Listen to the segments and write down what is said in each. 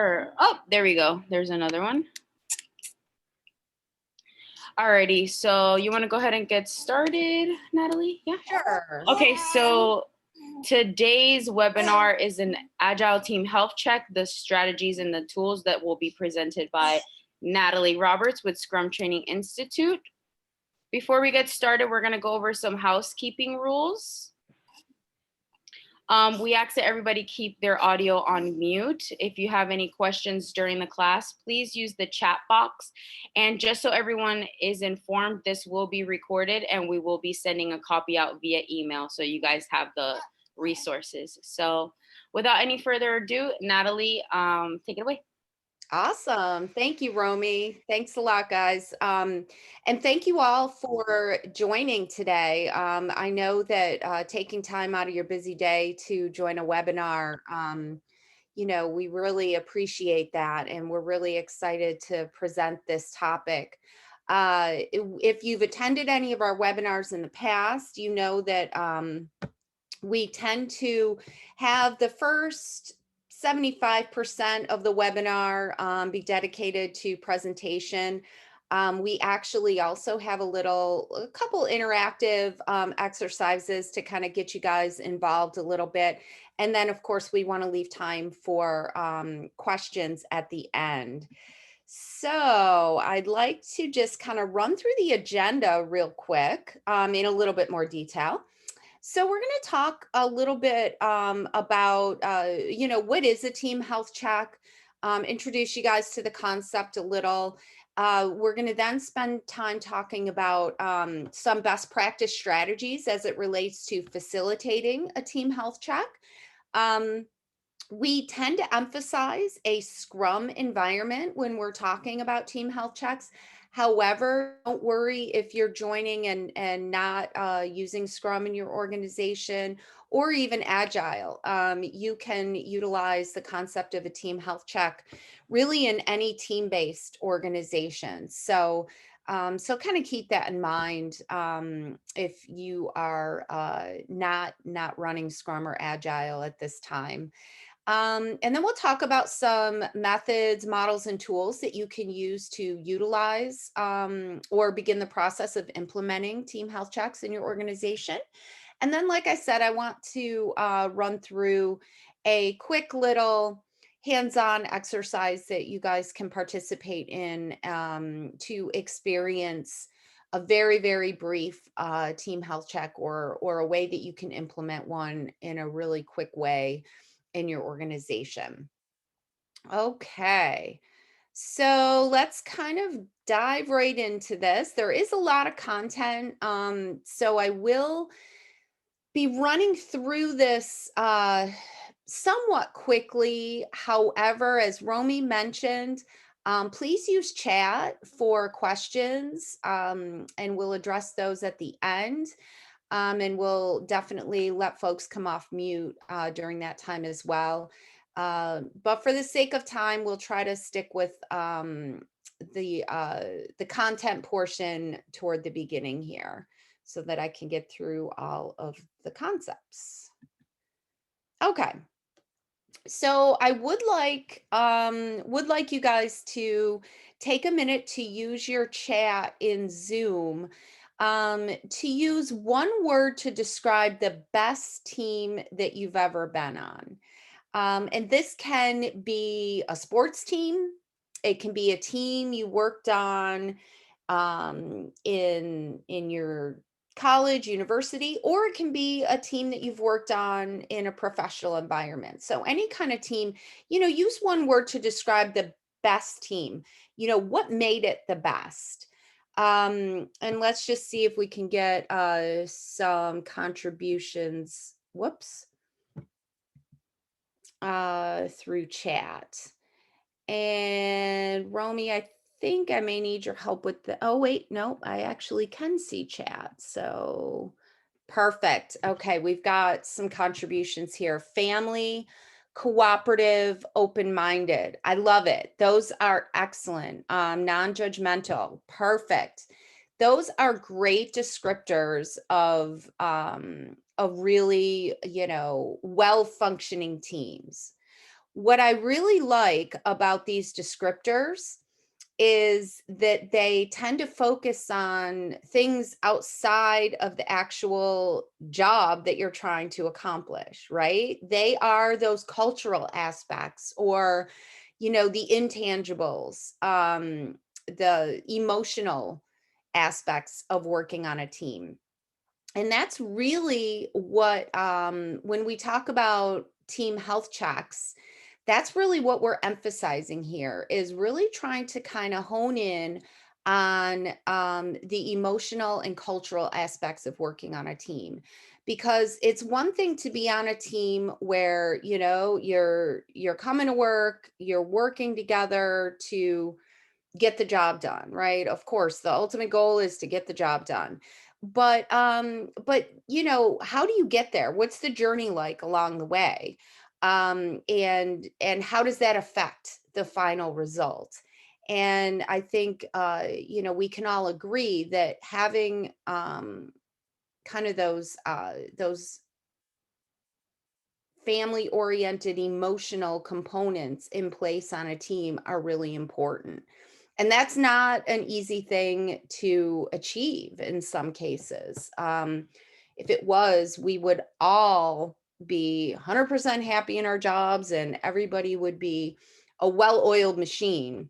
Oh, there we go. There's another one. Alrighty, so you want to go ahead and get started, Natalie? Yeah. Sure. Okay, so today's webinar is an Agile team health check, the strategies and the tools that will be presented by Natalie Roberts with Scrum Training Institute. Before we get started, we're going to go over some housekeeping rules. We ask that everybody keep their audio on mute. If you have any questions during the class, please use the chat box. And just so everyone is informed, this will be recorded and we will be sending a copy out via email so you guys have the resources. So without any further ado, Natalie, take it away. Awesome. Thank you, Romy. Thanks a lot, guys. And thank you all for joining today. I know that taking time out of your busy day to join a webinar, we really appreciate that. And we're really excited to present this topic. If you've attended any of our webinars in the past, you know that we tend to have the first 75% of the webinar be dedicated to presentation. We actually also have a couple interactive exercises to kind of get you guys involved a little bit. And then of course we want to leave time for questions at the end. So I'd like to just kind of run through the agenda real quick in a little bit more detail. So we're going to talk a little bit about, what is a team health check, introduce you guys to the concept a little. We're going to then spend time talking about some best practice strategies as it relates to facilitating a team health check. We tend to emphasize a Scrum environment when we're talking about team health checks. However, don't worry if you're joining and not using Scrum in your organization or even Agile. You can utilize the concept of a team health check really in any team-based organization. So kind of keep that in mind if you are not running Scrum or Agile at this time. And then we'll talk about some methods, models, and tools that you can use to utilize or begin the process of implementing team health checks in your organization. And then, like I said, I want to run through a quick little hands-on exercise that you guys can participate in to experience a very, very brief team health check or a way that you can implement one in a really quick way in your organization. Okay, so let's kind of dive right into this. There is a lot of content, so I will be running through this somewhat quickly. However, as Romy mentioned, please use chat for questions and we'll address those at the end. And we'll definitely let folks come off mute during that time as well. But for the sake of time, we'll try to stick with the content portion toward the beginning here so that I can get through all of the concepts. Okay. So I would like you guys to take a minute to use your chat in Zoom to use one word to describe the best team that you've ever been on. And this can be a sports team. It can be a team you worked on in your college, university, or it can be a team that you've worked on in a professional environment. So any kind of team, use one word to describe the best team. What made it the best? And let's just see if we can get some contributions, through chat. And Romy, I think I may need your help with oh wait, no, I actually can see chat. So perfect. Okay, we've got some contributions here. Family, cooperative, open-minded. I love it. Those are excellent. Non-judgmental. Perfect. Those are great descriptors of really, well-functioning teams. What I really like about these descriptors is that they tend to focus on things outside of the actual job that you're trying to accomplish, right? They are those cultural aspects, or, the intangibles, the emotional aspects of working on a team. And that's really what, when we talk about team health checks, that's really what we're emphasizing here, is really trying to kind of hone in on, the emotional and cultural aspects of working on a team. Because it's one thing to be on a team where, you're coming to work, you're working together to get the job done, right? Of course, the ultimate goal is to get the job done. But how do you get there? What's the journey like along the way? And how does that affect the final result? And I think we can all agree that having kind of those family oriented emotional components in place on a team are really important. And that's not an easy thing to achieve in some cases. If it was, we would all be 100% happy in our jobs and everybody would be a well oiled machine.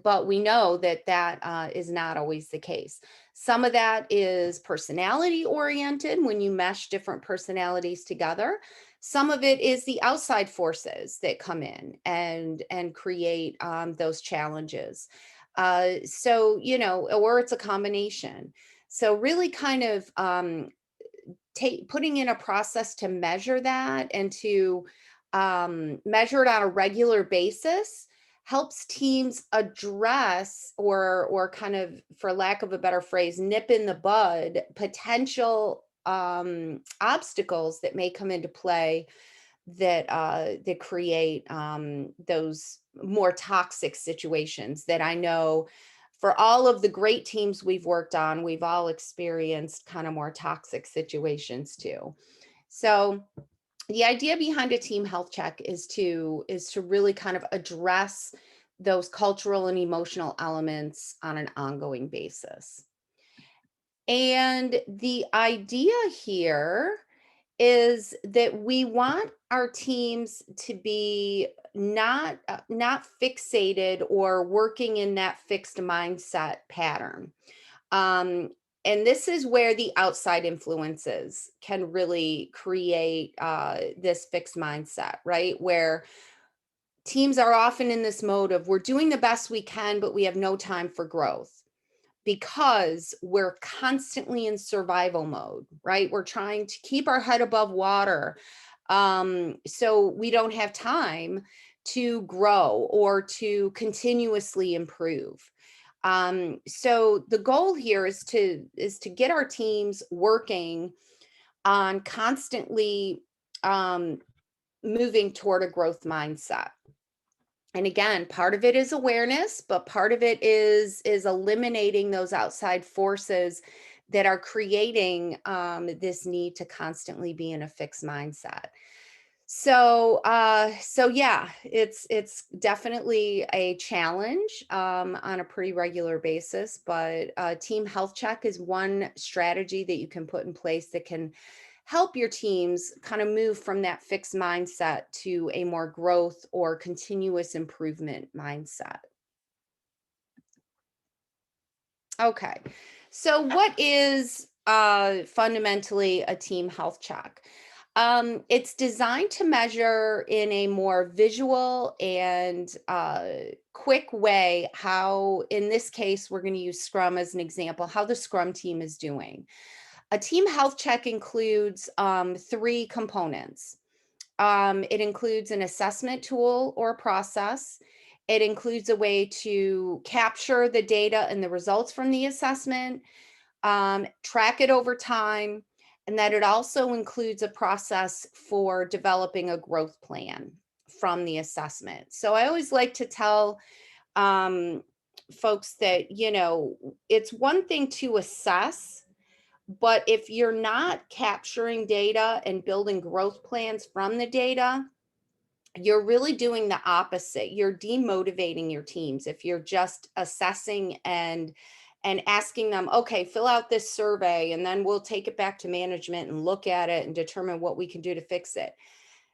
But we know that is not always the case. Some of that is personality oriented when you mesh different personalities together. Some of it is the outside forces that come in and create those challenges. Or it's a combination. So really kind of putting in a process to measure that and to measure it on a regular basis helps teams address, or kind of, for lack of a better phrase, nip in the bud potential obstacles that may come into play that create those more toxic situations that I know, for all of the great teams we've worked on, we've all experienced kind of more toxic situations too. So the idea behind a team health check is to really kind of address those cultural and emotional elements on an ongoing basis. And the idea here is that we want our teams to be not fixated or working in that fixed mindset pattern. Um, and this is where the outside influences can really create this fixed mindset, right? Where teams are often in this mode of, we're doing the best we can, but we have no time for growth because we're constantly in survival mode, right? We're trying to keep our head above water. So we don't have time to grow or to continuously improve. So the goal here is to get our teams working on constantly um, moving toward a growth mindset. And again, part of it is awareness, but part of it is eliminating those outside forces that are creating this need to constantly be in a fixed mindset. So yeah, it's definitely a challenge on a pretty regular basis, but team health check is one strategy that you can put in place that can help your teams kind of move from that fixed mindset to a more growth or continuous improvement mindset. Okay. So what is fundamentally a team health check? It's designed to measure in a more visual and quick way how, in this case, we're going to use Scrum as an example, how the Scrum team is doing. A team health check includes three components. It includes an assessment tool or process. It includes a way to capture the data and the results from the assessment, track it over time, and that it also includes a process for developing a growth plan from the assessment. So I always like to tell um, folks that, it's one thing to assess, but if you're not capturing data and building growth plans from the data, you're really doing the opposite. You're demotivating your teams if you're just assessing and asking them, okay, fill out this survey and then we'll take it back to management and look at it and determine what we can do to fix it.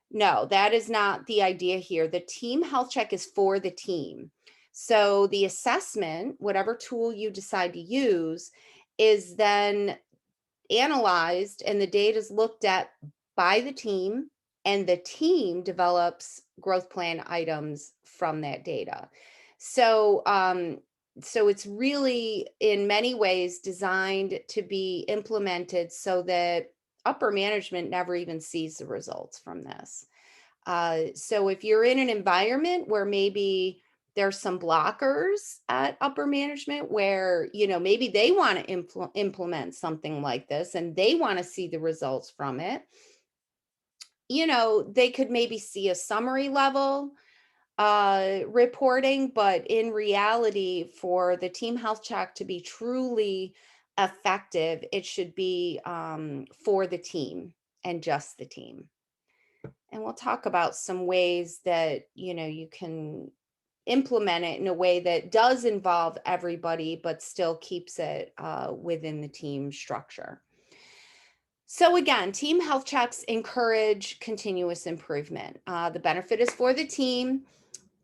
No, that is not the idea here. The team health check is for the team. So the assessment, whatever tool you decide to use, is then analyzed and the data is looked at by the team, and the team develops growth plan items from that data. So it's really in many ways designed to be implemented so that upper management never even sees the results from this. So if you're in an environment where maybe there's some blockers at upper management where, maybe they want to implement something like this and they want to see the results from it, they could maybe see a summary level reporting, but in reality, for the team health check to be truly effective, it should be for the team and just the team. And we'll talk about some ways that, you can implement it in a way that does involve everybody, but still keeps it within the team structure. So again, team health checks encourage continuous improvement. The benefit is for the team.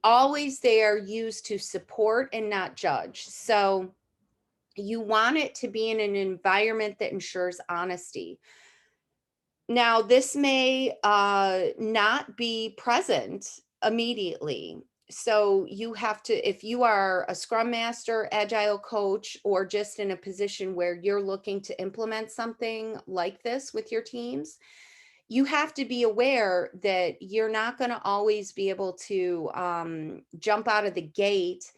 Always they are used to support and not judge. So you want it to be in an environment that ensures honesty. Now, this may not be present immediately. So you have to, if you are a Scrum Master, Agile coach, or just in a position where you're looking to implement something like this with your teams, you have to be aware that you're not going to always be able to jump out of the gate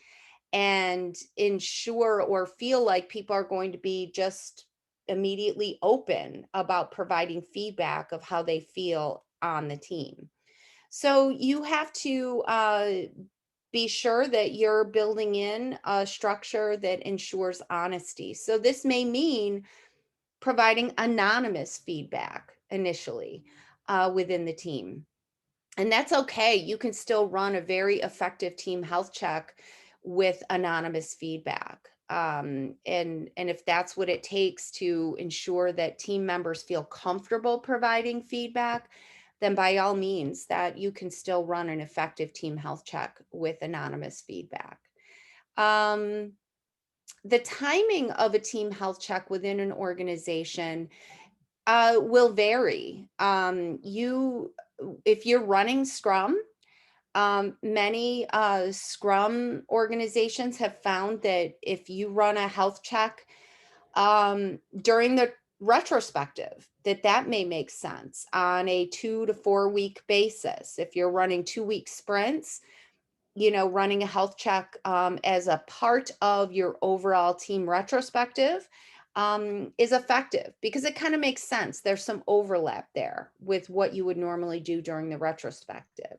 and ensure or feel like people are going to be just immediately open about providing feedback of how they feel on the team. So you have to be sure that you're building in a structure that ensures honesty. So this may mean providing anonymous feedback initially within the team. And that's okay. You can still run a very effective team health check with anonymous feedback. And if that's what it takes to ensure that team members feel comfortable providing feedback, then by all means, that you can still run an effective team health check with anonymous feedback. The timing of a team health check within an organization will vary. If you're running Scrum, many Scrum organizations have found that if you run a health check during the retrospective, that may make sense on a 2 to 4 week basis. If you're running 2-week sprints, running a health check as a part of your overall team retrospective is effective because it kind of makes sense. There's some overlap there with what you would normally do during the retrospective.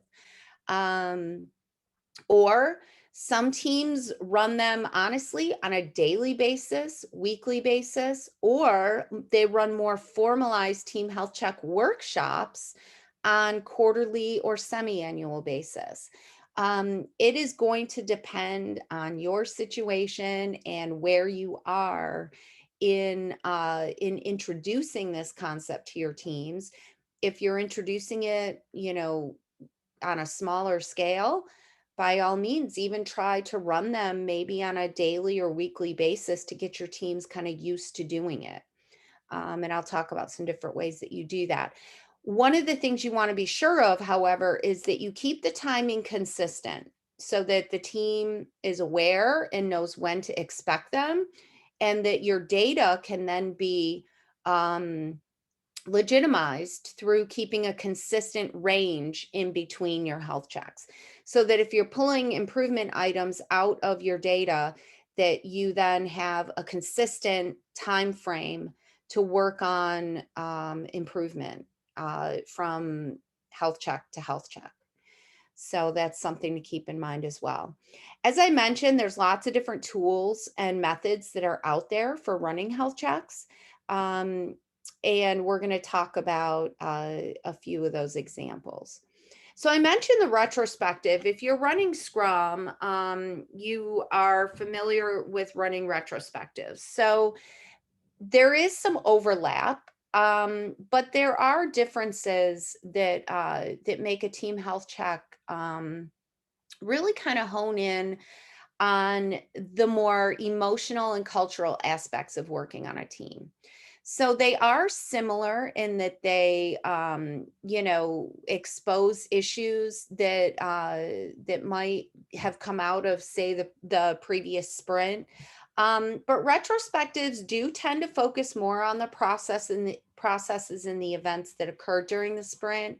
Or some teams run them honestly on a daily basis, weekly basis, or they run more formalized team health check workshops on quarterly or semi-annual basis. It is going to depend on your situation and where you are in introducing this concept to your teams. If you're introducing it, on a smaller scale, by all means, even try to run them maybe on a daily or weekly basis to get your teams kind of used to doing it. And I'll talk about some different ways that you do that. One of the things you want to be sure of, however, is that you keep the timing consistent so that the team is aware and knows when to expect them, and that your data can then be legitimized through keeping a consistent range in between your health checks, so that if you're pulling improvement items out of your data, that you then have a consistent time frame to work on improvement from health check to health check. So that's something to keep in mind as well. As I mentioned, there's lots of different tools and methods that are out there for running health checks. And we're going to talk about a few of those examples. So I mentioned the retrospective. If you're running Scrum, you are familiar with running retrospectives. So there is some overlap, but there are differences that make a team health check really kind of hone in on the more emotional and cultural aspects of working on a team. So they are similar in that they, expose issues that might have come out of, say, the previous sprint. But retrospectives do tend to focus more on the processes and the events that occurred during the sprint.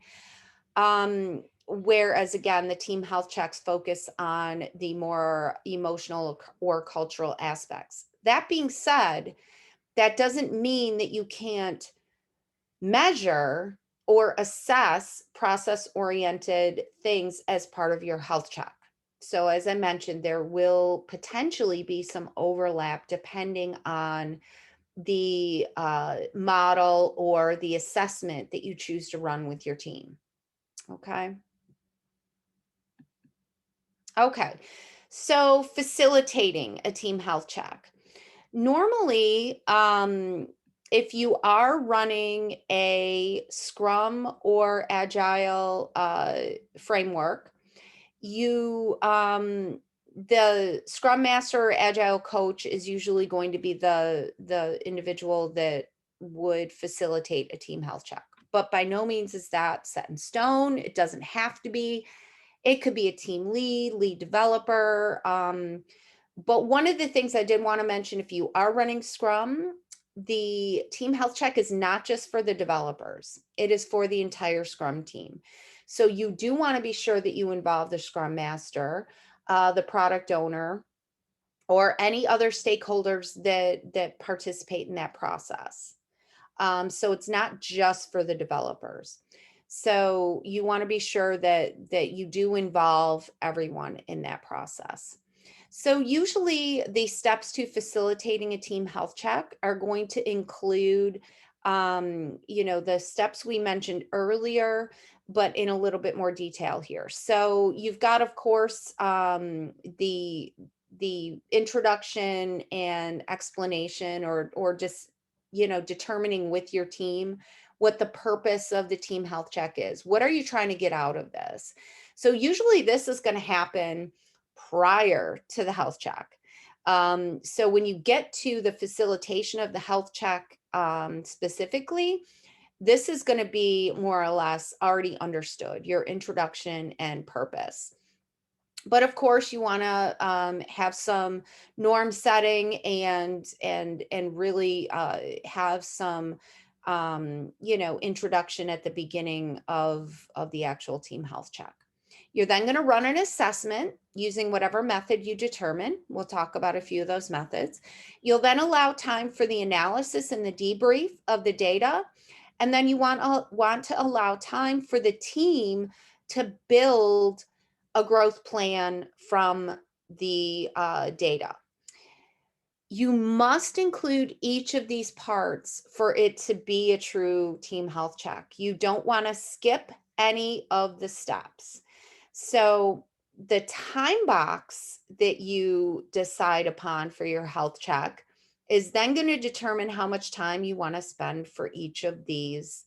Whereas again, the team health checks focus on the more emotional or cultural aspects. That being said, that doesn't mean that you can't measure or assess process oriented things as part of your health check. So, as I mentioned, there will potentially be some overlap depending on the model or the assessment that you choose to run with your team. Okay. Okay. So, facilitating a team health check. Normally, if you are running a Scrum or Agile framework, you the Scrum Master or Agile coach is usually going to be the individual that would facilitate a team health check. But by no means is that set in stone. It doesn't have to be. It could be a team lead developer. But one of the things I did want to mention, if you are running Scrum, the team health check is not just for the developers, it is for the entire Scrum team. So you do want to be sure that you involve the Scrum Master, the product owner, or any other stakeholders that participate in that process. So it's not just for the developers. So you want to be sure that you do involve everyone in that process. So usually the steps to facilitating a team health check are going to include, the steps we mentioned earlier, but in a little bit more detail here. So you've got, of course, the introduction and explanation, or just determining with your team what the purpose of the team health check is. What are you trying to get out of this? So usually this is going to happen prior to the health check. So when you get to the facilitation of the health check specifically, this is going to be more or less already understood, your introduction and purpose. But of course, you want to have some norm setting and really have some introduction at the beginning of the actual team health check. You're then going to run an assessment using whatever method you determine. We'll talk about a few of those methods. You'll then allow time for the analysis and the debrief of the data. And then you want to allow time for the team to build a growth plan from the data. You must include each of these parts for it to be a true team health check. You don't want to skip any of the steps. So the time box that you decide upon for your health check is then going to determine how much time you want to spend for each of these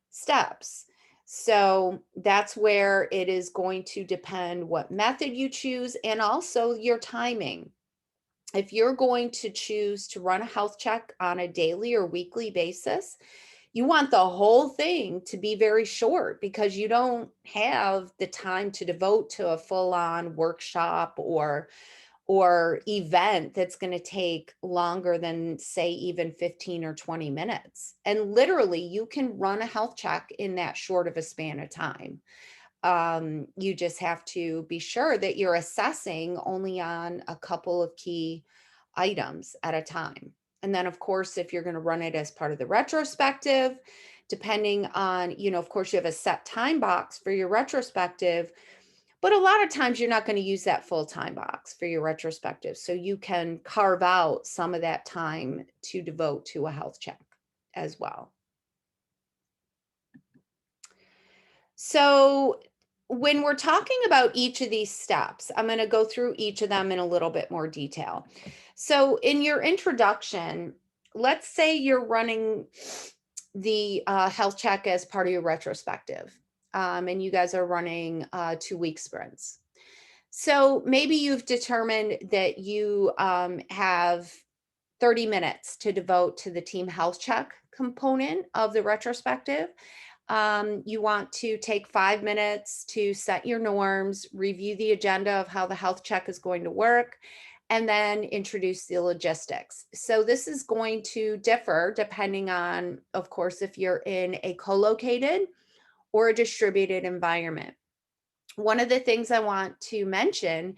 steps. So that's where it is going to depend what method you choose and also your timing. If you're going to choose to run a health check on a daily or weekly basis, you want the whole thing to be very short because you don't have the time to devote to a full-on workshop or event that's going to take longer than, say, even 15 or 20 minutes. And literally, you can run a health check in that short of a span of time. You just have to be sure that you're assessing only on a couple of key items at a time. And then, of course, if you're going to run it as part of the retrospective, depending on, of course, you have a set time box for your retrospective, but a lot of times you're not going to use that full time box for your retrospective. So you can carve out some of that time to devote to a health check as well. So when we're talking about each of these steps, I'm going to go through each of them in a little bit more detail. So, in your introduction, let's say you're running the health check as part of your retrospective, and you guys are running 2 week sprints. So, maybe you've determined that you have 30 minutes to devote to the team health check component of the retrospective. You want to take 5 minutes to set your norms, review the agenda of how the health check is going to work, and then introduce the logistics. So, this is going to differ depending on, of course, if you're in a co located or a distributed environment. One of the things I want to mention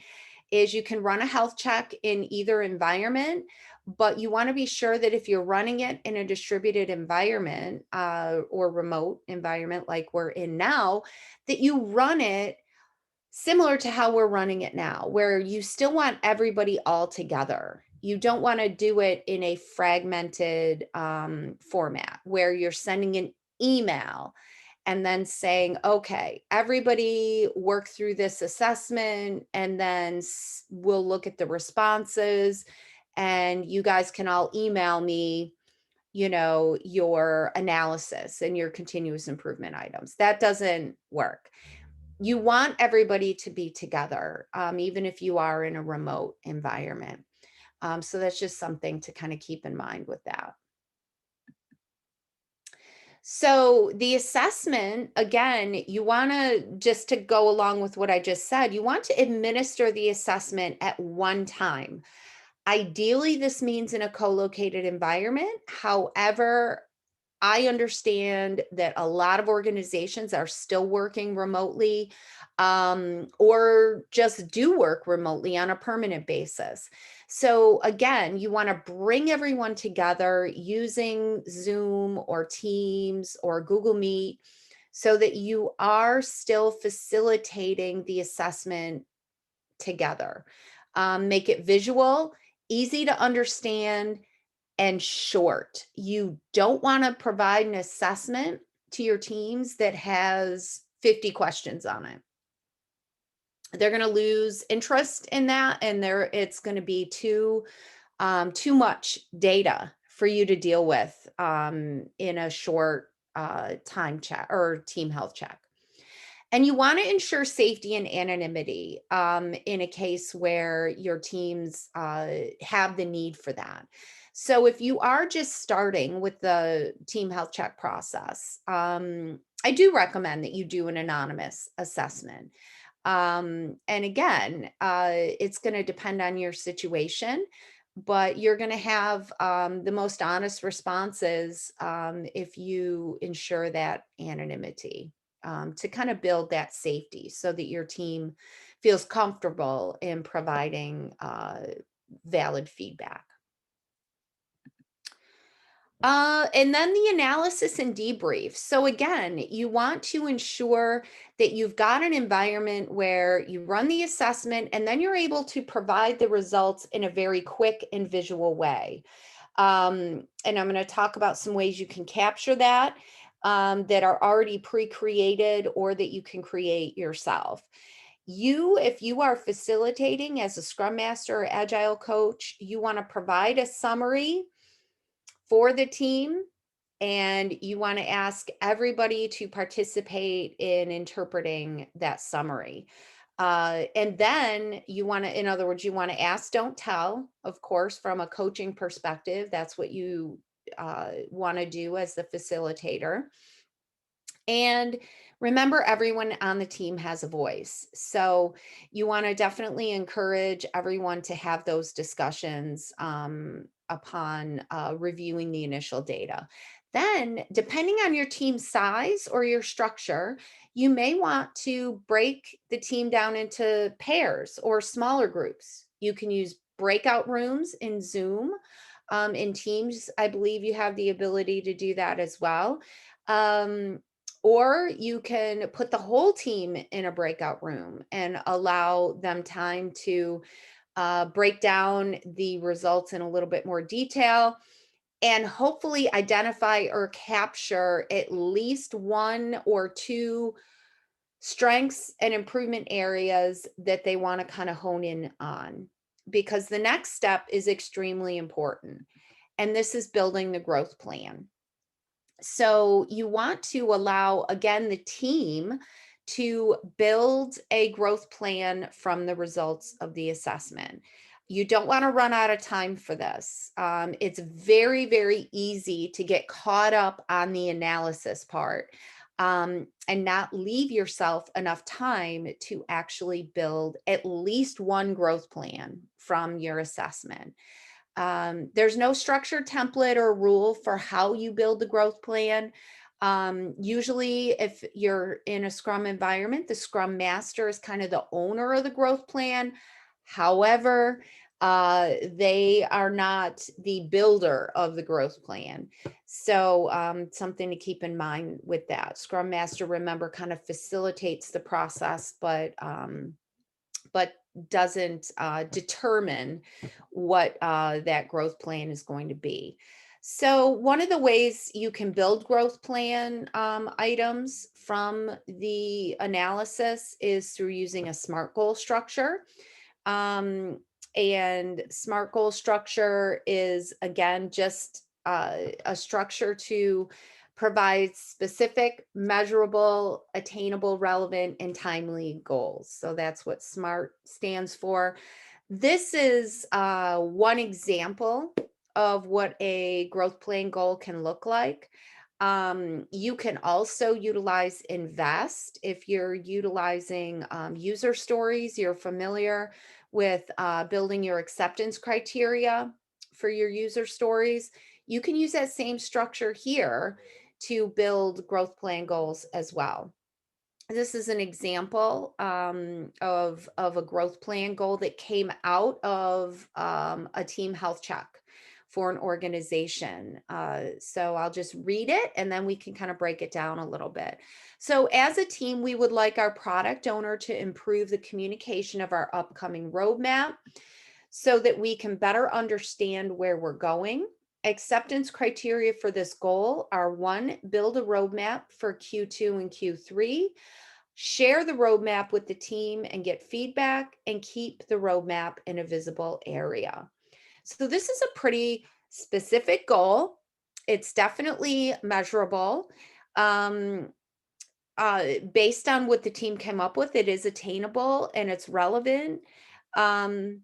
is you can run a health check in either environment, but you want to be sure that if you're running it in a distributed environment or remote environment like we're in now, that you run it similar to how we're running it now, where you still want everybody all together. You don't want to do it in a fragmented format where you're sending an email and then saying, okay, everybody work through this assessment and then we'll look at the responses and you guys can all email me, your analysis and your continuous improvement items. That doesn't work. You want everybody to be together, even if you are in a remote environment. So that's just something to kind of keep in mind with that. So the assessment, again, you want to, just to go along with what I just said, you want to administer the assessment at one time. Ideally, this means in a co-located environment. However, I understand that a lot of organizations are still working remotely, or just do work remotely on a permanent basis. So, again, you want to bring everyone together using Zoom or Teams or Google Meet so that you are still facilitating the assessment together. Make it visual, easy to understand, and short. You don't want to provide an assessment to your teams that has 50 questions on it. They're going to lose interest in that, and it's going to be too much data for you to deal with in a short time check or team health check. And you want to ensure safety and anonymity in a case where your teams have the need for that. So, if you are just starting with the team health check process, I do recommend that you do an anonymous assessment. And again, it's going to depend on your situation, but you're going to have the most honest responses if you ensure that anonymity to kind of build that safety so that your team feels comfortable in providing valid feedback. And then the analysis and debrief. So again, you want to ensure that you've got an environment where you run the assessment and then you're able to provide the results in a very quick and visual way. And I'm going to talk about some ways you can capture that that are already pre-created or that you can create yourself. If you are facilitating as a Scrum Master or Agile coach, you want to provide a summary for the team, and you want to ask everybody to participate in interpreting that summary. And then you want to, in other words, you want to ask, don't tell, of course, from a coaching perspective. That's what you want to do as the facilitator. And remember, everyone on the team has a voice. So you want to definitely encourage everyone to have those discussions upon reviewing the initial data. Then, depending on your team size or your structure, you may want to break the team down into pairs or smaller groups. You can use breakout rooms in Zoom. In Teams, I believe you have the ability to do that as well. Or you can put the whole team in a breakout room and allow them time to break down the results in a little bit more detail and hopefully identify or capture at least one or two strengths and improvement areas that they want to kind of hone in on, because the next step is extremely important. And this is building the growth plan. So you want to allow, again, the team to build a growth plan from the results of the assessment. You don't want to run out of time for this. It's very, very easy to get caught up on the analysis part, and not leave yourself enough time to actually build at least one growth plan from your assessment. There's no structured template or rule for how you build the growth plan. Usually, if you're in a Scrum environment, the Scrum Master is kind of the owner of the growth plan. However, they are not the builder of the growth plan. So, something to keep in mind with that. Scrum Master, remember, kind of facilitates the process, but doesn't determine what that growth plan is going to be. So one of the ways you can build growth plan items from the analysis is through using a SMART goal structure. Um, and SMART goal structure is, again, just a structure to provide specific, measurable, attainable, relevant, and timely goals. So that's what SMART stands for. This is one example of what a growth plan goal can look like. You can also utilize INVEST if you're utilizing user stories. You're familiar with building your acceptance criteria for your user stories. You can use that same structure here to build growth plan goals as well. This is an example of a growth plan goal that came out of a team health check for an organization. So I'll just read it and then we can kind of break it down a little bit. So as a team, we would like our product owner to improve the communication of our upcoming roadmap so that we can better understand where we're going. Acceptance criteria for this goal are: one, build a roadmap for Q2 and Q3, share the roadmap with the team and get feedback, and keep the roadmap in a visible area. So this is a pretty specific goal. It's definitely measurable. Um, Based on what the team came up with, it is attainable and it's relevant. Um,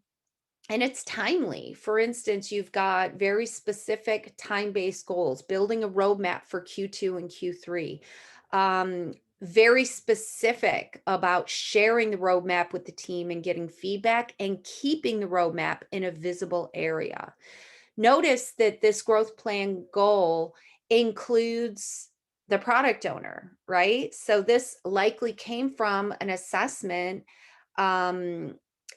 and it's timely. For instance, you've got very specific time-based goals, building a roadmap for Q2 and Q3. Very specific about sharing the roadmap with the team and getting feedback and keeping the roadmap in a visible area. Notice that this growth plan goal includes the product owner, right? So this likely came from an assessment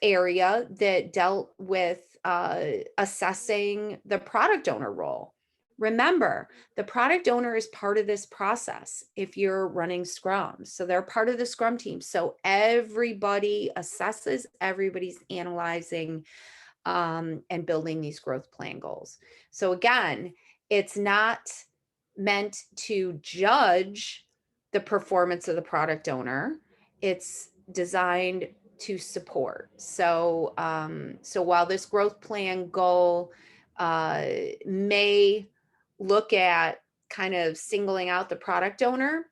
area that dealt with assessing the product owner role. Remember, the product owner is part of this process if you're running Scrum. So they're part of the Scrum team. So everybody assesses, everybody's analyzing and building these growth plan goals. So again, it's not meant to judge the performance of the product owner. It's designed to support. So, so while this growth plan goal may look at kind of singling out the product owner,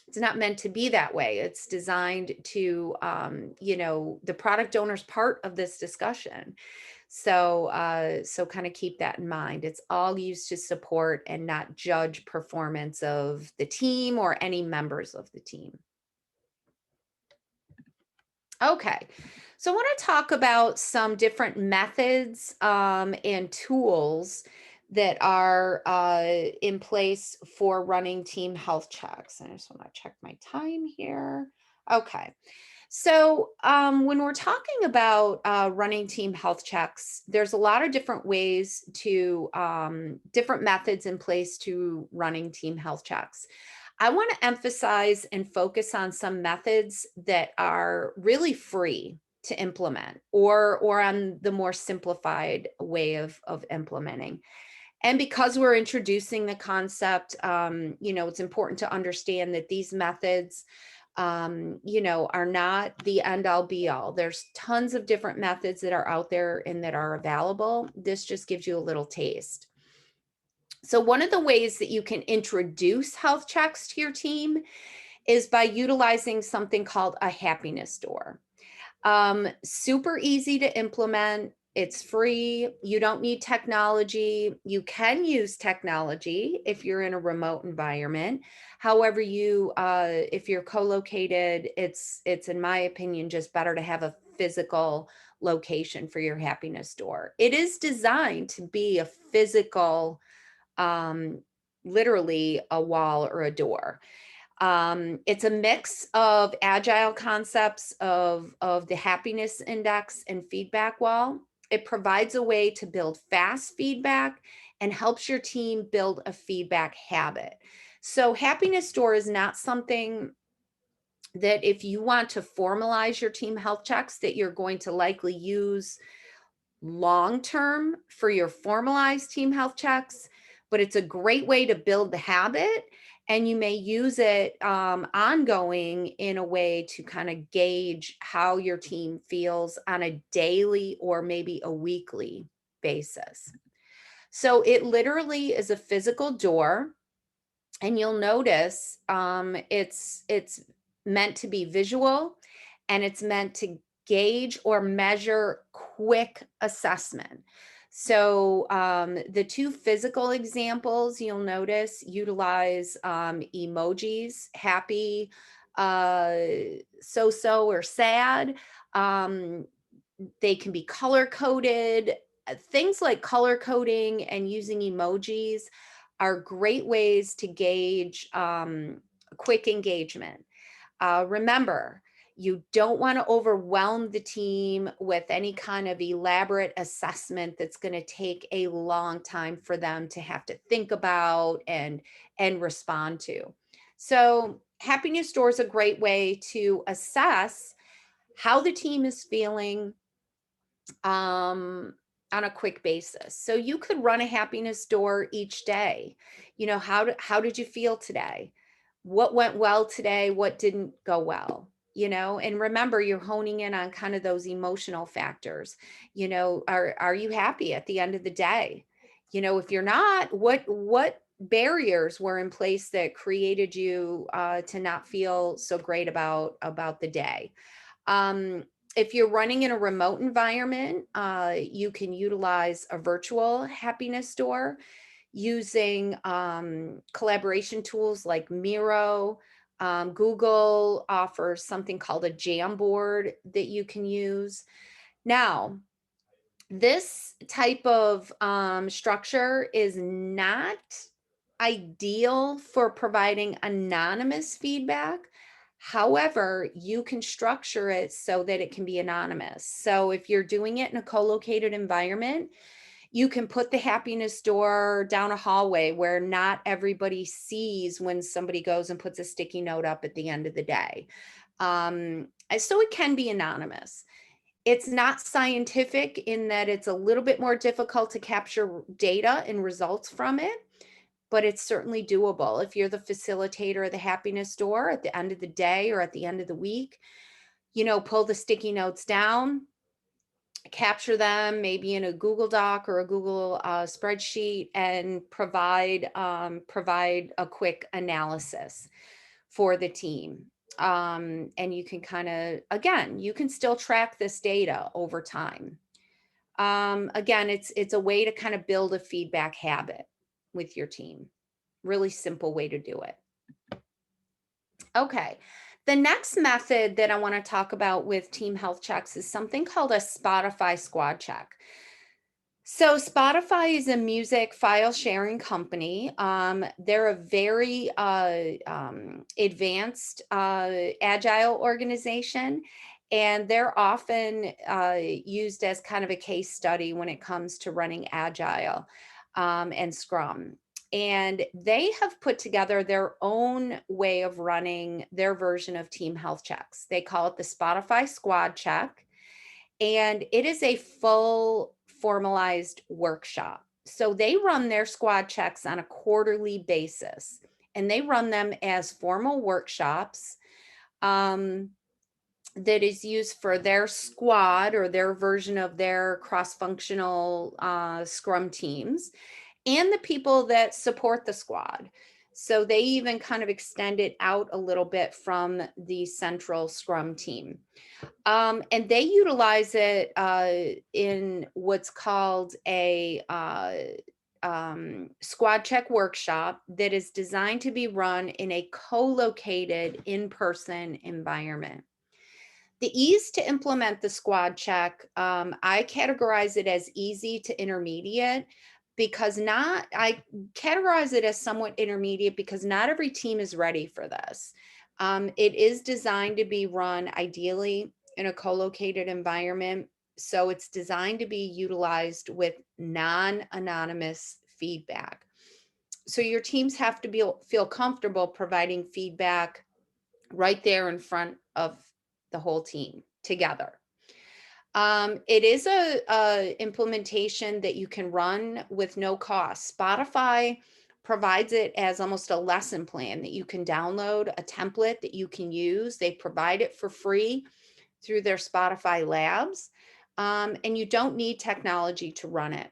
it's not meant to be that way. It's designed to, the product owner's part of this discussion. So, so kind of keep that in mind. It's all used to support and not judge performance of the team or any members of the team. Okay, so I want to talk about some different methods and tools that are in place for running team health checks. And I just want to check my time here. Okay, so when we're talking about running team health checks, there's a lot of different ways to, different methods in place to running team health checks. I want to emphasize and focus on some methods that are really free to implement, or on the more simplified way of implementing. And because we're introducing the concept, it's important to understand that these methods are not the end all be all. There's tons of different methods that are out there and that are available. This just gives you a little taste. So one of the ways that you can introduce health checks to your team is by utilizing something called a happiness door. Super easy to implement. It's free. You don't need technology. You can use technology if you're in a remote environment. However, if you're co-located, it's in my opinion just better to have a physical location for your happiness door. It is designed to be a physical, um, literally a wall or a door. It's a mix of agile concepts of the happiness index and feedback wall. It provides a way to build fast feedback and helps your team build a feedback habit. So happiness store is not something that if you want to formalize your team health checks that you're going to likely use long term for your formalized team health checks, but it's a great way to build the habit. And you may use it ongoing in a way to kind of gauge how your team feels on a daily or maybe a weekly basis. So it literally is a physical door, and you'll notice it's meant to be visual, and it's meant to gauge or measure quick assessment. So the two physical examples you'll notice utilize emojis: happy, uh, so or sad. um, they can be color coded. Things like color coding and using emojis are great ways to gauge quick engagement. Remember, you don't want to overwhelm the team with any kind of elaborate assessment that's going to take a long time for them to have to think about and respond to. So happiness store is a great way to assess how the team is feeling on a quick basis. So you could run a happiness door each day. How did you feel today? What went well today? What didn't go well? And remember, you're honing in on kind of those emotional factors. Are you happy at the end of the day? If you're not, what barriers were in place that created you to not feel so great about the day? Um, if you're running in a remote environment, you can utilize a virtual happiness store using collaboration tools like Miro. Google offers something called a Jamboard that you can use. Now, this type of structure is not ideal for providing anonymous feedback. However, you can structure it so that it can be anonymous. So if you're doing it in a co-located environment, you can put the happiness door down a hallway where not everybody sees when somebody goes and puts a sticky note up at the end of the day. So it can be anonymous. It's not scientific in that it's a little bit more difficult to capture data and results from it, but it's certainly doable. If you're the facilitator of the happiness store at the end of the day or at the end of the week, pull the sticky notes down, capture them maybe in a Google Doc or a Google spreadsheet, and provide a quick analysis for the team. And you can again, you can still track this data over time. Again, it's a way to kind of build a feedback habit with your team. Really simple way to do it. Okay. The next method that I want to talk about with team health checks is something called a Spotify squad check. So Spotify is a music file sharing company. They're a very advanced agile organization, and they're often used as kind of a case study when it comes to running agile and Scrum. And they have put together their own way of running their version of team health checks. They call it the Spotify squad check, and it is a full formalized workshop. So they run their squad checks on a quarterly basis, and they run them as formal workshops. that is used for their squad or their version of their cross-functional Scrum teams, and the people that support the squad. So they even kind of extend it out a little bit from the central Scrum team. And they utilize it in what's called a squad check workshop that is designed to be run in a co-located in-person environment. The ease to implement the squad check, I categorize it as easy to intermediate because I categorize it as somewhat intermediate because not every team is ready for this. It is designed to be run ideally in a co-located environment. So it's designed to be utilized with non-anonymous feedback. So your teams have to feel comfortable providing feedback right there in front of the whole team together. It is a implementation that you can run with no cost. Spotify provides it as almost a lesson plan that you can download, a template that you can use. They provide it for free through their Spotify labs, and you don't need technology to run it.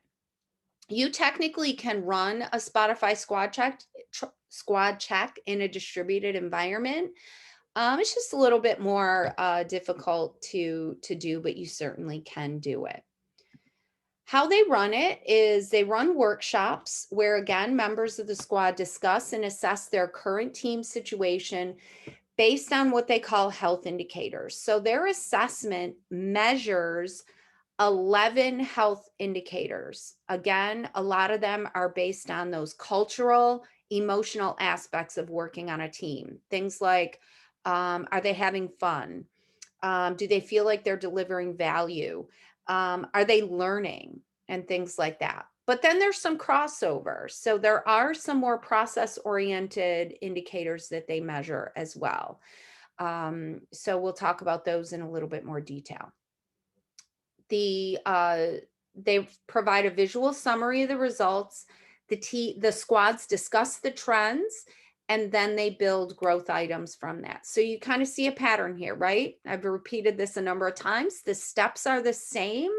You technically can run a Spotify squad check in a distributed environment. It's just a little bit more difficult to do, but you certainly can do it. How they run it is they run workshops where, again, members of the squad discuss and assess their current team situation based on what they call health indicators. So their assessment measures 11 health indicators. Again, a lot of them are based on those cultural, emotional aspects of working on a team. Things like, are they having fun? Do they feel like they're delivering value? Are they learning? And things like that. But then there's some crossover. So there are some more process oriented indicators that they measure as well. So we'll talk about those in a little bit more detail. They provide a visual summary of the results. The squads discuss the trends, and then they build growth items from that. So you kind of see a pattern here, right? I've repeated this a number of times. The steps are the same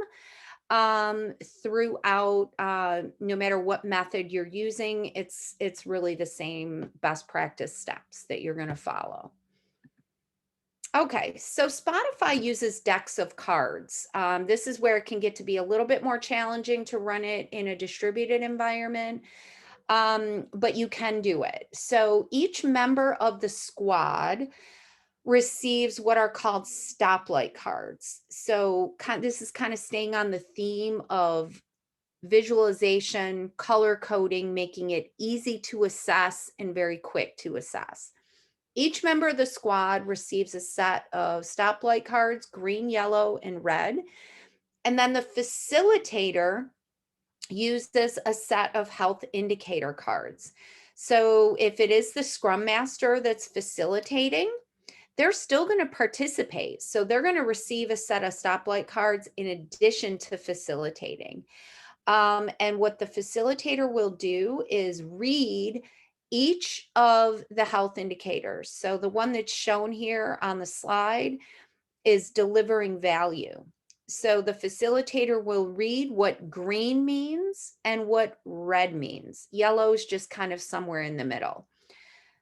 throughout, no matter what method you're using. It's really the same best practice steps that you're going to follow. Okay, so Spotify uses decks of cards. This is where it can get to be a little bit more challenging to run it in a distributed environment, but you can do it. So each member of the squad receives what are called stoplight cards. So this is kind of staying on the theme of visualization, color coding, making it easy to assess and very quick to assess. Each member of the squad receives a set of stoplight cards, green, yellow, and red. And then the facilitator uses a set of health indicator cards. So if it is the Scrum Master that's facilitating, they're still going to participate. So they're going to receive a set of stoplight cards in addition to facilitating. And what the facilitator will do is read each of the health indicators. So the one that's shown here on the slide is delivering value. So the facilitator will read what green means and what red means. Yellow is just kind of somewhere in the middle.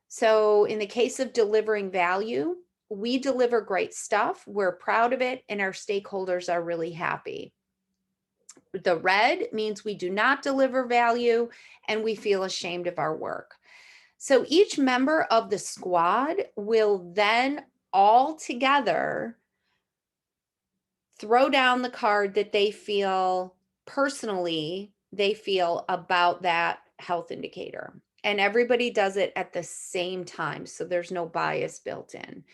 So in the case of delivering value, we deliver great stuff. We're proud of it, and our stakeholders are really happy. The red means we do not deliver value and we feel ashamed of our work. So each member of the squad will then all together throw down the card that they feel about that health indicator. And everybody does it at the same time. So there's no bias built in.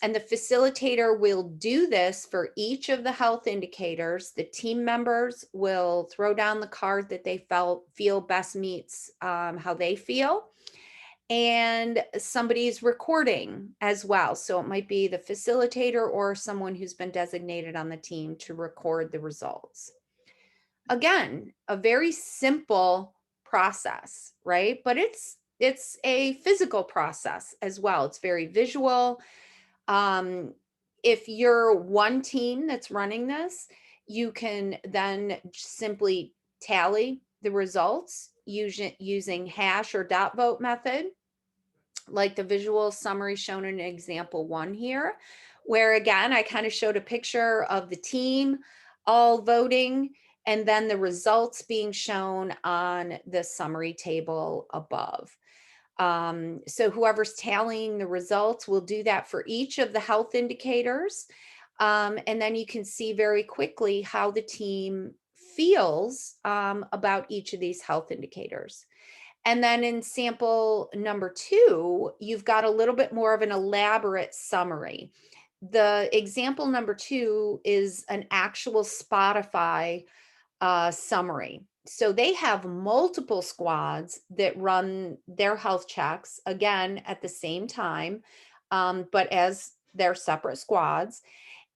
And the facilitator will do this for each of the health indicators. The team members will throw down the card that they feel best meets how they feel. And somebody's recording as well. So it might be the facilitator or someone who's been designated on the team to record the results. Again, a very simple process, right? But it's It's a physical process as well. It's very visual. Um, if you're one team that's running this, you can then simply tally the results using hash or dot vote method, like the visual summary shown in example 1 here, where again, I kind of showed a picture of the team all voting and then the results being shown on the summary table above. So whoever's tallying the results will do that for each of the health indicators. And then you can see very quickly how the team feels about each of these health indicators. And then in sample number 2, you've got a little bit more of an elaborate summary. The example number 2 is an actual Spotify summary. So they have multiple squads that run their health checks again at the same time, but as their separate squads.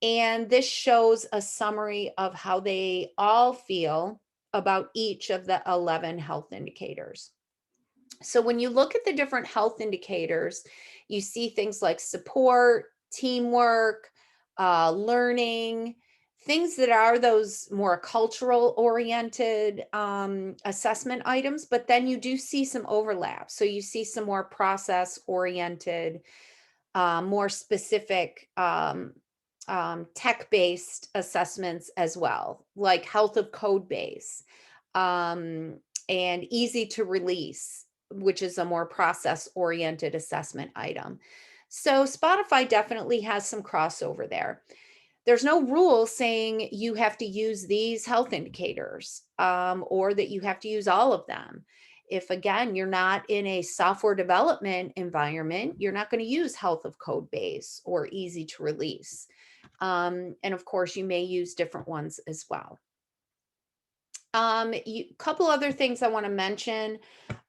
And this shows a summary of how they all feel about each of the 11 health indicators. So when you look at the different health indicators, you see things like support, teamwork, learning, things that are those more cultural oriented assessment items, but then you do see some overlap. So you see some more process oriented, more specific tech-based assessments as well, like health of code base, and easy to release, which is a more process-oriented assessment item. So Spotify definitely has some crossover there. There's no rule saying you have to use these health indicators or that you have to use all of them. If again, you're not in a software development environment, you're not going to use health of code base or easy to release. And of course, you may use different ones as well. Couple other things I want to mention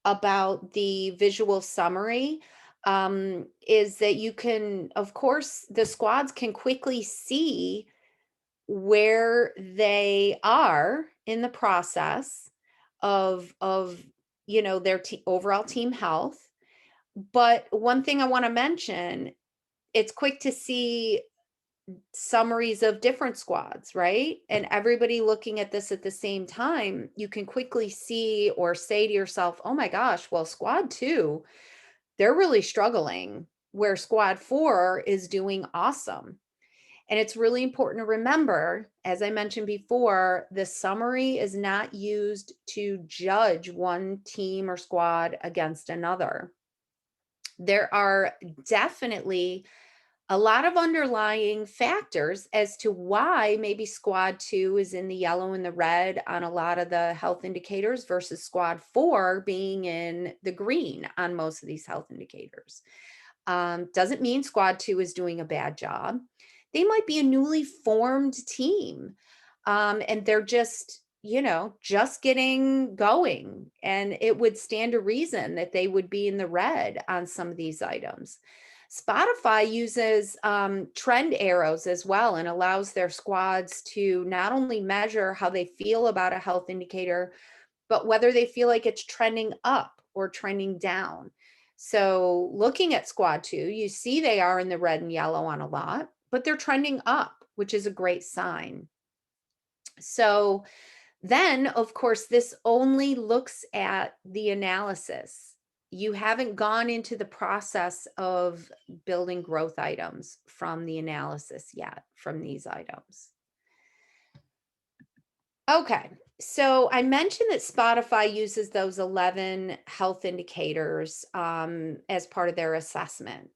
about the visual summary is that you can, of course, the squads can quickly see where they are in the process of their overall team health. But one thing I want to mention, it's quick to see summaries of different squads, right? And everybody looking at this at the same time, you can quickly see or say to yourself, oh my gosh, well, squad 2, they're really struggling, where squad 4 is doing awesome. And it's really important to remember, as I mentioned before, the summary is not used to judge one team or squad against another. There are definitely a lot of underlying factors as to why maybe squad 2 is in the yellow and the red on a lot of the health indicators versus squad 4 being in the green on most of these health indicators. Doesn't mean squad 2 is doing a bad job. They might be a newly formed team, and they're just getting going, and it would stand to reason that they would be in the red on some of these items. Spotify uses trend arrows as well and allows their squads to not only measure how they feel about a health indicator, but whether they feel like it's trending up or trending down. So looking at squad 2, you see they are in the red and yellow on a lot, but they're trending up, which is a great sign. So then, of course, this only looks at the analysis. You haven't gone into the process of building growth items from the analysis yet, from these items. Okay, so I mentioned that Spotify uses those 11 health indicators as part of their assessment.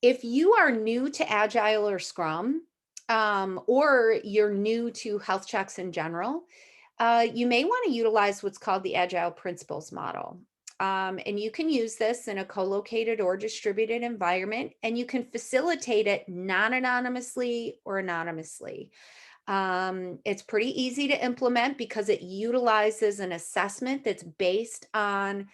If you are new to Agile or Scrum, or you're new to health checks in general, you may want to utilize what's called the Agile Principles Model. And you can use this in a co-located or distributed environment, and you can facilitate it non-anonymously or anonymously. It's pretty easy to implement because it utilizes an assessment that's based on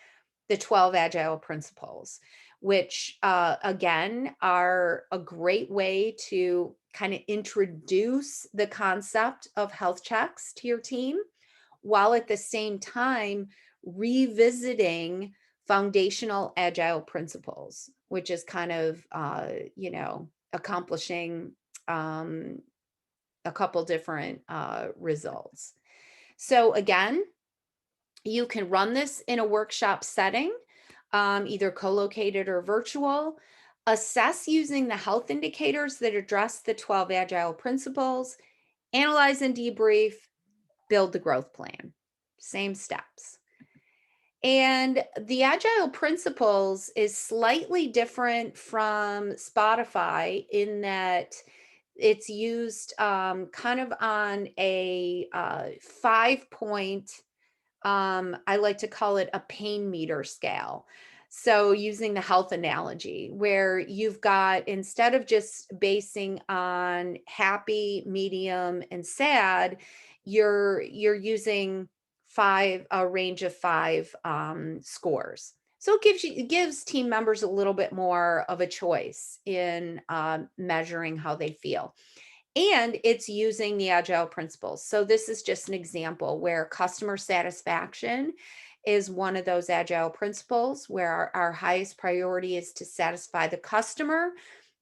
the 12 Agile principles, which again are a great way to kind of introduce the concept of health checks to your team, while at the same time revisiting foundational agile principles, which is kind of, accomplishing um, a couple different results. So again, you can run this in a workshop setting, either co-located or virtual. Assess using the health indicators that address the 12 agile principles, analyze and debrief, build the growth plan. Same steps. And the agile principles is slightly different from Spotify in that it's used kind of on a 5 point, I like to call it a pain meter scale. So using the health analogy, where you've got, instead of just basing on happy, medium, and sad, you're using a range of five scores. So it gives team members a little bit more of a choice in measuring how they feel. And it's using the agile principles. So this is just an example where customer satisfaction is one of those agile principles, where our highest priority is to satisfy the customer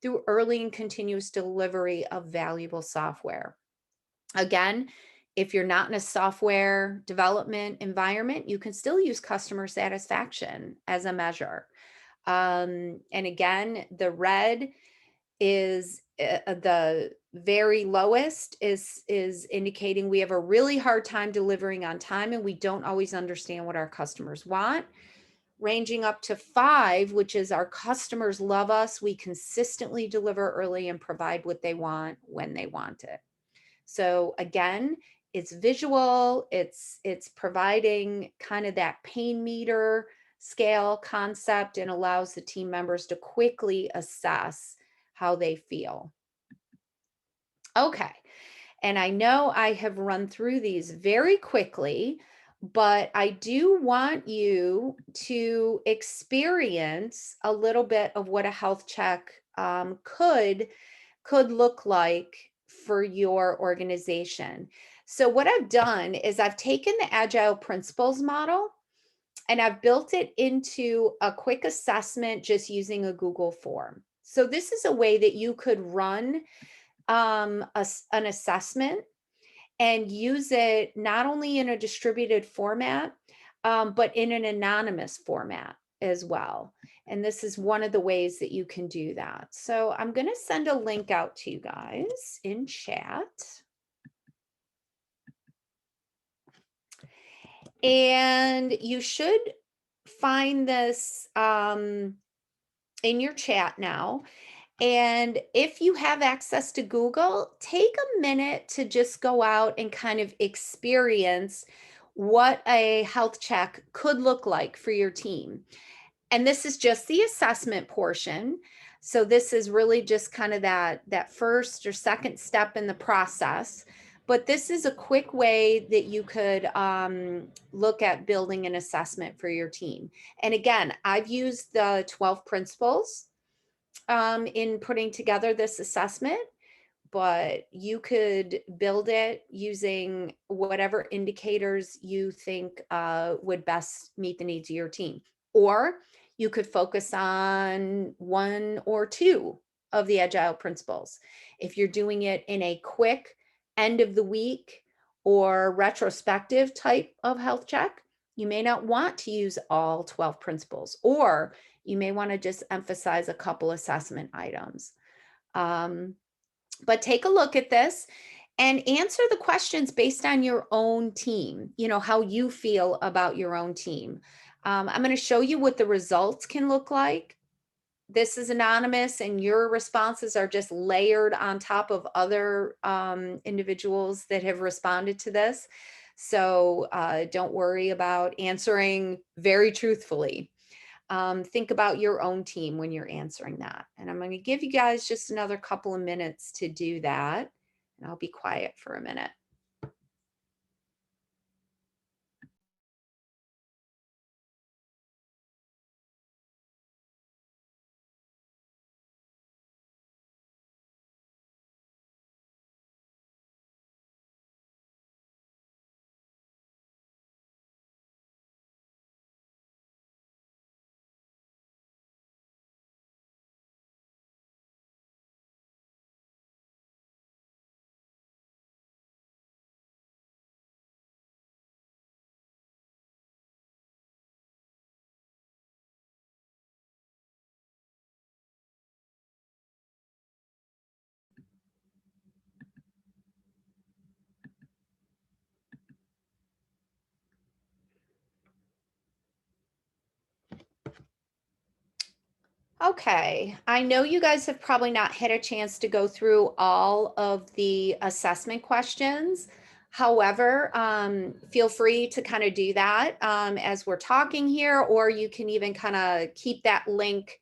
through early and continuous delivery of valuable software. Again, if you're not in a software development environment, you can still use customer satisfaction as a measure. And again, the red is the very lowest is indicating we have a really hard time delivering on time and we don't always understand what our customers want. Ranging up to 5, which is our customers love us, we consistently deliver early and provide what they want when they want it. So again, it's visual, it's providing kind of that pain meter scale concept, and allows the team members to quickly assess how they feel. Okay. And I know I have run through these very quickly, but I do want you to experience a little bit of what a health check could look like for your organization. So what I've done is I've taken the Agile Principles model and I've built it into a quick assessment just using a Google form. So this is a way that you could run an assessment and use it not only in a distributed format, but in an anonymous format as well. And this is one of the ways that you can do that. So I'm going to send a link out to you guys in chat. And you should find this in your chat now. And if you have access to Google, take a minute to just go out and kind of experience what a health check could look like for your team. And this is just the assessment portion. So this is really just kind of that first or second step in the process. But this is a quick way that you could look at building an assessment for your team. And again, I've used the 12 principles in putting together this assessment, but you could build it using whatever indicators you think would best meet the needs of your team. Or you could focus on 1 or 2 of the Agile principles. If you're doing it in a quick end of the week or retrospective type of health check, you may not want to use all 12 principles, or you may want to just emphasize a couple assessment items. But take a look at this and answer the questions based on your own team, how you feel about your own team. I'm going to show you what the results can look like. This is anonymous and your responses are just layered on top of other individuals that have responded to this. So don't worry about answering very truthfully. Think about your own team when you're answering that. And I'm going to give you guys just another couple of minutes to do that. And I'll be quiet for a minute. Okay, I know you guys have probably not had a chance to go through all of the assessment questions. However, feel free to kind of do that as we're talking here, or you can even kind of keep that link,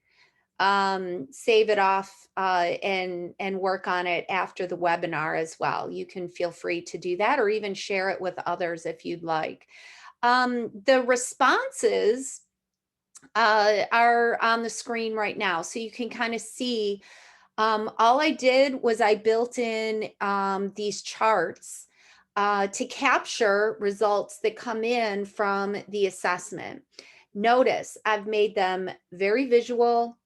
save it off, and work on it after the webinar as well. You can feel free to do that, or even share it with others if you'd like. The responses are on the screen right now. So you can kind of see, all I did was I built in these charts to capture results that come in from the assessment. Notice I've made them very visual,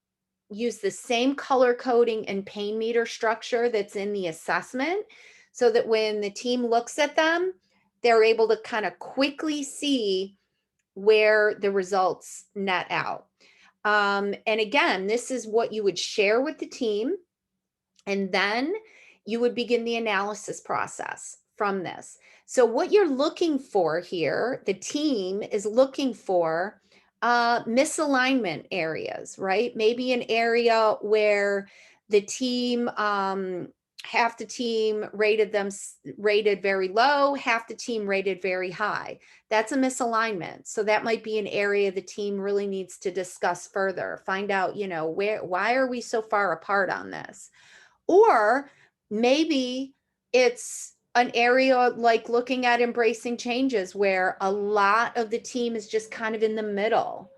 use the same color coding and pain meter structure that's in the assessment so that when the team looks at them, they're able to kind of quickly see where the results net out. And again, this is what you would share with the team, and then you would begin the analysis process from this. So, what you're looking for here, the team is looking for misalignment areas, right? Maybe an area where the team, half the team rated very low, half the team rated very high. That's a misalignment. So that might be an area the team really needs to discuss further. Find out, why are we so far apart on this? Or maybe it's an area like looking at embracing changes where a lot of the team is just kind of in the middle.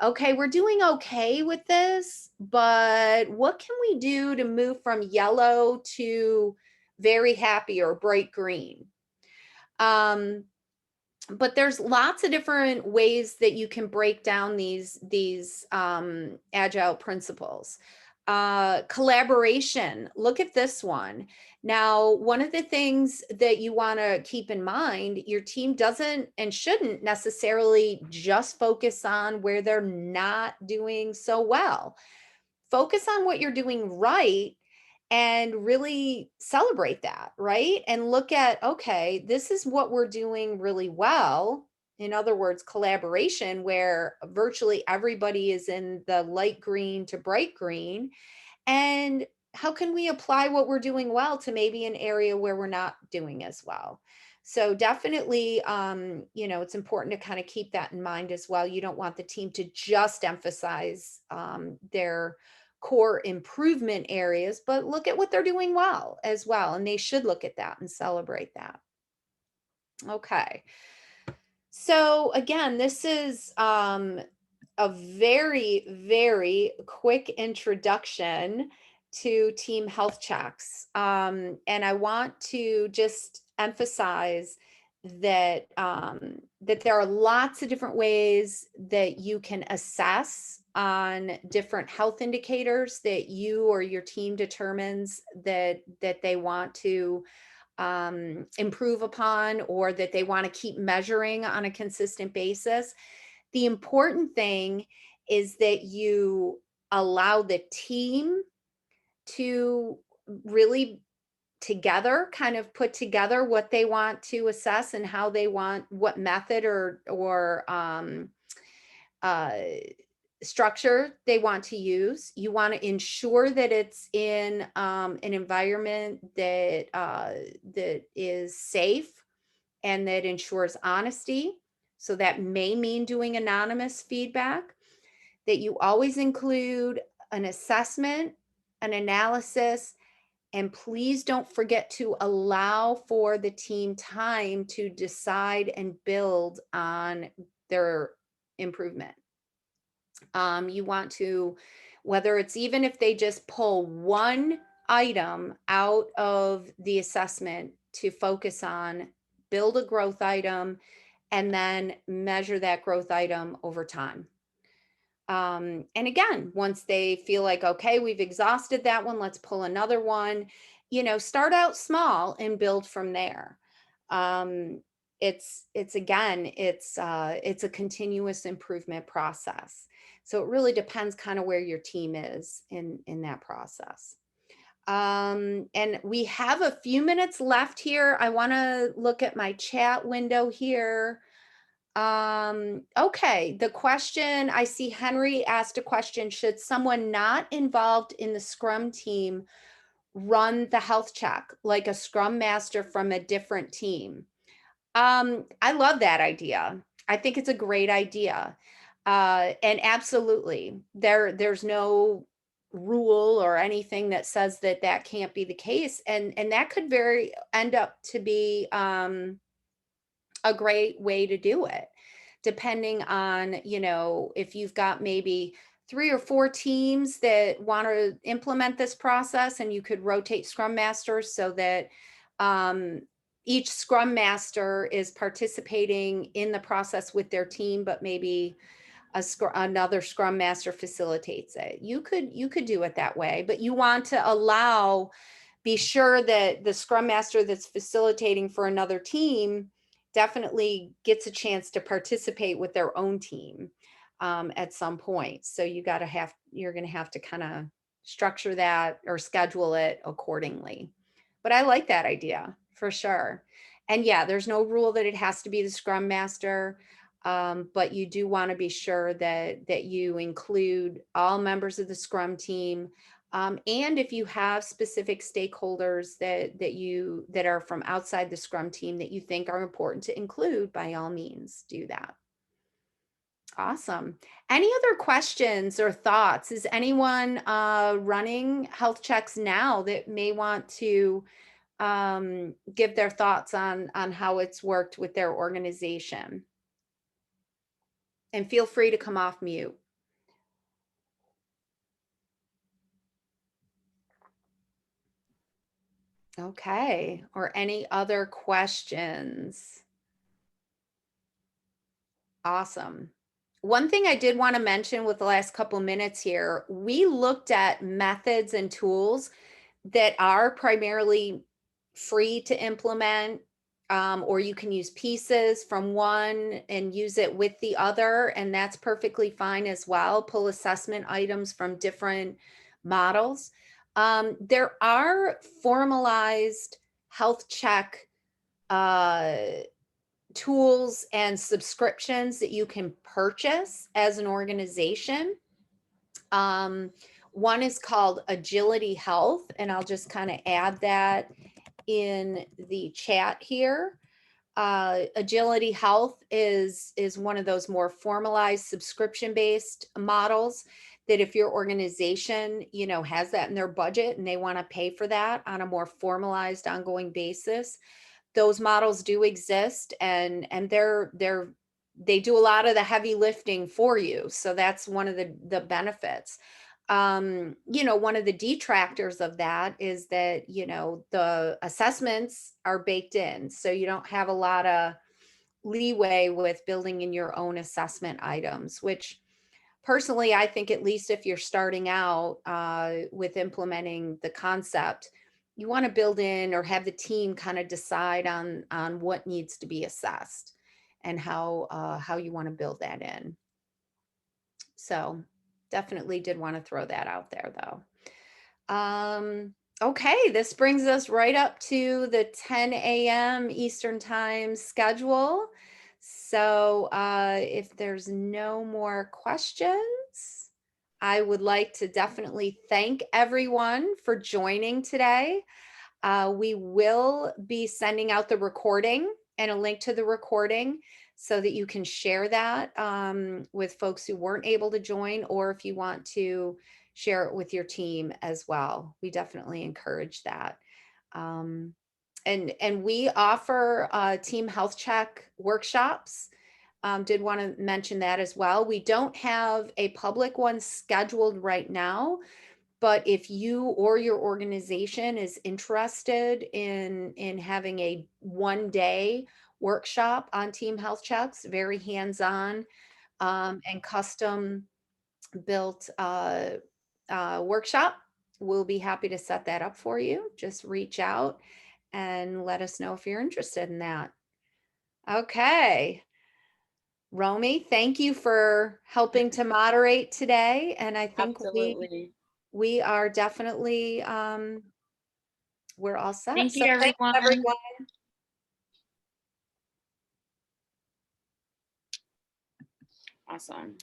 Okay, we're doing okay with this, but what can we do to move from yellow to very happy or bright green? Um, but there's lots of different ways that you can break down these agile principles. Collaboration, look at this one. Now, one of the things that you want to keep in mind, your team doesn't and shouldn't necessarily just focus on where they're not doing so well. Focus on what you're doing right and really celebrate that, right? And look at, okay, this is what we're doing really well. In other words, collaboration, where virtually everybody is in the light green to bright green. And how can we apply what we're doing well to maybe an area where we're not doing as well? So definitely, it's important to kind of keep that in mind as well. You don't want the team to just emphasize their core improvement areas, but look at what they're doing well as well. And they should look at that and celebrate that. Okay. So again, this is a very, very quick introduction to team health checks. And I want to just emphasize that there are lots of different ways that you can assess on different health indicators that you or your team determines that they want to improve upon, or that they want to keep measuring on a consistent basis. The important thing is that you allow the team to really together kind of put together what they want to assess and how they want, what method or uh, structure they want to use. You want to ensure that it's in an environment that is safe and that ensures honesty. So that may mean doing anonymous feedback, that you always include an assessment, an analysis, and please don't forget to allow for the team time to decide and build on their improvement. You want to, whether it's even if they just pull one item out of the assessment to focus on, build a growth item, and then measure that growth item over time. And again, once they feel like, okay, we've exhausted that one, let's pull another one, start out small and build from there. It's a continuous improvement process. So it really depends kind of where your team is in that process. And we have a few minutes left here. I want to look at my chat window here. Okay, the question, I see Henry asked a question, should someone not involved in the Scrum team run the health check, like a Scrum master from a different team? I love that idea. I think it's a great idea. And absolutely, there's no rule or anything that says that that can't be the case, and that could very end up to be a great way to do it, depending on, if you've got maybe 3 or 4 teams that want to implement this process, and you could rotate scrum masters so that um, each scrum master is participating in the process with their team, but maybe another scrum master facilitates it. You could do it that way, but you want to be sure that the scrum master that's facilitating for another team definitely gets a chance to participate with their own team at some point. So you're going to have to kind of structure that or schedule it accordingly. But I like that idea for sure. And yeah, there's no rule that it has to be the scrum master. But you do want to be sure that you include all members of the scrum team, and if you have specific stakeholders that are from outside the Scrum team that you think are important to include, by all means, do that. Awesome. Any other questions or thoughts? Is anyone running health checks now that may want to give their thoughts on how it's worked with their organization? And feel free to come off mute. Okay. Or any other questions? Awesome. One thing I did want to mention with the last couple minutes here, we looked at methods and tools that are primarily free to implement, or you can use pieces from one and use it with the other, and that's perfectly fine as well. Pull assessment items from different models. There are formalized health check tools and subscriptions that you can purchase as an organization. One is called Agility Health, and I'll just kind of add that in the chat here. Agility Health is one of those more formalized subscription-based models that if your organization, has that in their budget and they want to pay for that on a more formalized ongoing basis, those models do exist, and they do a lot of the heavy lifting for you. So that's one of the benefits. One of the detractors of that is that, the assessments are baked in. So you don't have a lot of leeway with building in your own assessment items, which personally, I think, at least if you're starting out with implementing the concept, you want to build in or have the team kind of decide on what needs to be assessed and how you want to build that in. So definitely did want to throw that out there, though. Okay, this brings us right up to the 10 a.m. Eastern Time schedule. So if there's no more questions, I would like to definitely thank everyone for joining today. We will be sending out the recording and a link to the recording so that you can share that with folks who weren't able to join, or if you want to share it with your team as well. We definitely encourage that. And we offer team health check workshops. Did want to mention that as well. We don't have a public one scheduled right now, but if you or your organization is interested in having a 1-day workshop on team health checks, very hands-on and custom built workshop, we'll be happy to set that up for you. Just reach out and let us know if you're interested in that. Okay. Romy, thank you for helping to moderate today. And I think Absolutely. we are definitely, we're all set. Thank So you, thanks, everyone. everyone. Awesome.